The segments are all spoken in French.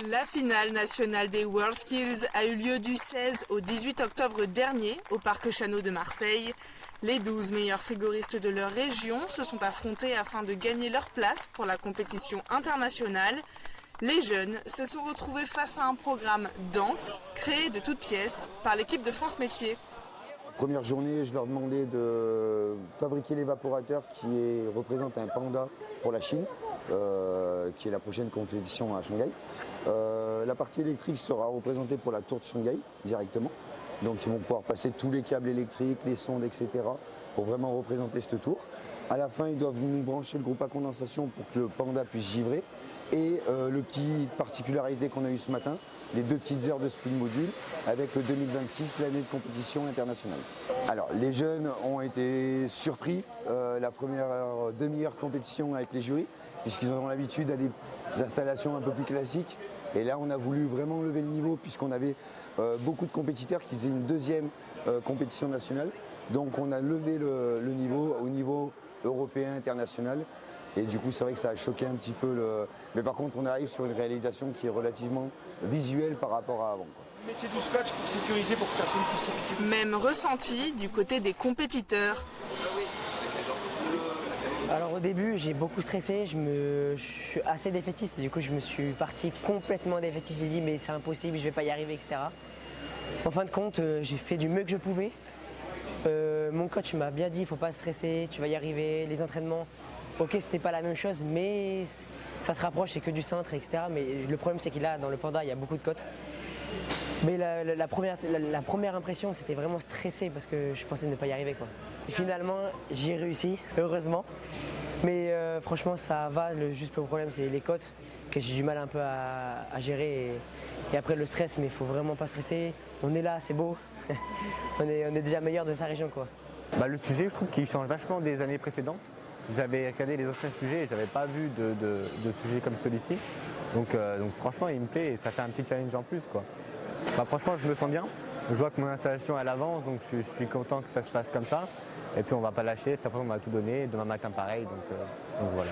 La finale nationale des WorldSkills a eu lieu du 16 au 18 octobre dernier au Parc Chano de Marseille. Les 12 meilleurs frigoristes de leur région se sont affrontés afin de gagner leur place pour la compétition internationale. Les jeunes se sont retrouvés face à un programme dense, créé de toutes pièces par l'équipe de France Métier. Première journée, je leur demandais de fabriquer l'évaporateur qui représente un panda pour la Chine, qui est la prochaine compétition à Shanghai. La partie électrique sera représentée pour la tour de Shanghai directement. Donc ils vont pouvoir passer tous les câbles électriques, les sondes, etc. pour vraiment représenter cette tour. À la fin, ils doivent nous brancher le groupe à condensation pour que le panda puisse givrer. Et le petite particularité qu'on a eu ce matin, les 2 petites heures de spin module avec le 2026, l'année de compétition internationale. Alors les jeunes ont été surpris la première demi-heure de compétition avec les jurys, puisqu'ils ont l'habitude à des installations un peu plus classiques. Et là on a voulu vraiment lever le niveau puisqu'on avait beaucoup de compétiteurs qui faisaient une deuxième compétition nationale. Donc on a levé le niveau au niveau européen, international. Et du coup, c'est vrai que ça a choqué un petit peu Mais par contre, on arrive sur une réalisation qui est relativement visuelle par rapport à avant. Vous mettiez du scotch pour sécuriser, pour que personne puisse se piquer. Même ressenti du côté des compétiteurs. Alors au début, j'ai beaucoup stressé, je suis assez défaitiste et du coup je me suis parti complètement défaitiste. J'ai dit mais c'est impossible, je vais pas y arriver, etc. En fin de compte, j'ai fait du mieux que je pouvais. Mon coach m'a bien dit, il faut pas stresser, tu vas y arriver. Les entraînements, ok, c'était pas la même chose, mais ça se rapproche, c'est que du cintre, etc. Mais le problème, c'est qu'il dans le panda, il y a beaucoup de côtes. Mais la première impression, c'était vraiment stressé parce que je pensais ne pas y arriver, quoi. Et finalement, j'ai réussi, heureusement. Mais franchement, ça va. Juste le problème, c'est les côtes que j'ai du mal un peu à gérer. Et après, le stress, mais il faut vraiment pas stresser. On est là, c'est beau. on est déjà meilleur de sa région, quoi. Le sujet, je trouve qu'il change vachement des années précédentes. J'avais regardé les anciens sujets et j'avais pas vu de sujet comme celui-ci. Donc franchement, il me plaît et ça fait un petit challenge en plus, quoi. Franchement, je me sens bien. Je vois que mon installation elle avance, donc je suis content que ça se passe comme ça. Et puis on va pas lâcher, cet après on va tout donner, demain matin pareil, donc voilà.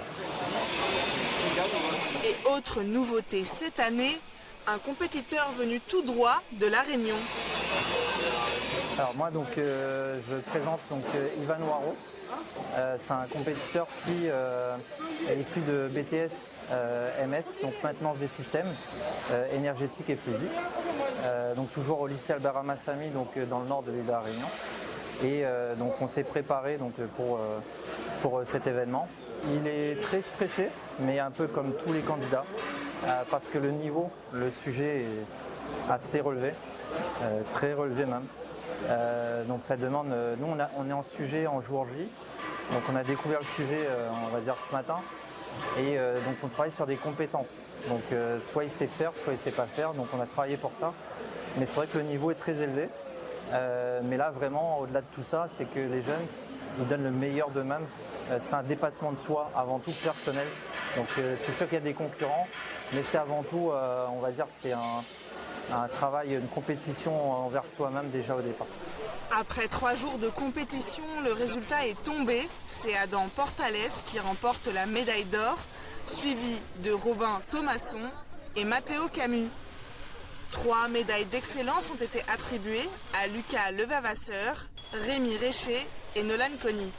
Et autre nouveauté cette année, un compétiteur venu tout droit de La Réunion. Alors moi je présente Ivan Waro. C'est un compétiteur qui est issu de BTS MS, donc maintenance des systèmes énergétiques et fluidiques. Donc toujours au lycée Albert Ramassamy, donc dans le nord de l'île de la Réunion. Et donc on s'est préparé pour cet événement. Il est très stressé, mais un peu comme tous les candidats, parce que le sujet est assez relevé, très relevé même. Donc ça demande, nous on est en sujet en jour J, donc on a découvert le sujet on va dire ce matin, et donc on travaille sur des compétences. Donc soit il sait faire, soit il sait pas faire, donc on a travaillé pour ça. Mais c'est vrai que le niveau est très élevé. Mais là vraiment au-delà de tout ça, c'est que les jeunes ils donnent le meilleur d'eux-mêmes. C'est un dépassement de soi avant tout personnel. Donc c'est sûr qu'il y a des concurrents, mais c'est avant tout, on va dire, c'est un travail, une compétition envers soi-même déjà au départ. Après 3 jours de compétition, le résultat est tombé. C'est Adam Portales qui remporte la médaille d'or, suivi de Robin Thomasson et Mathéo Camus. 3 médailles d'excellence ont été attribuées à Lucas Levavasseur, Rémi Réché et Nolan Conny.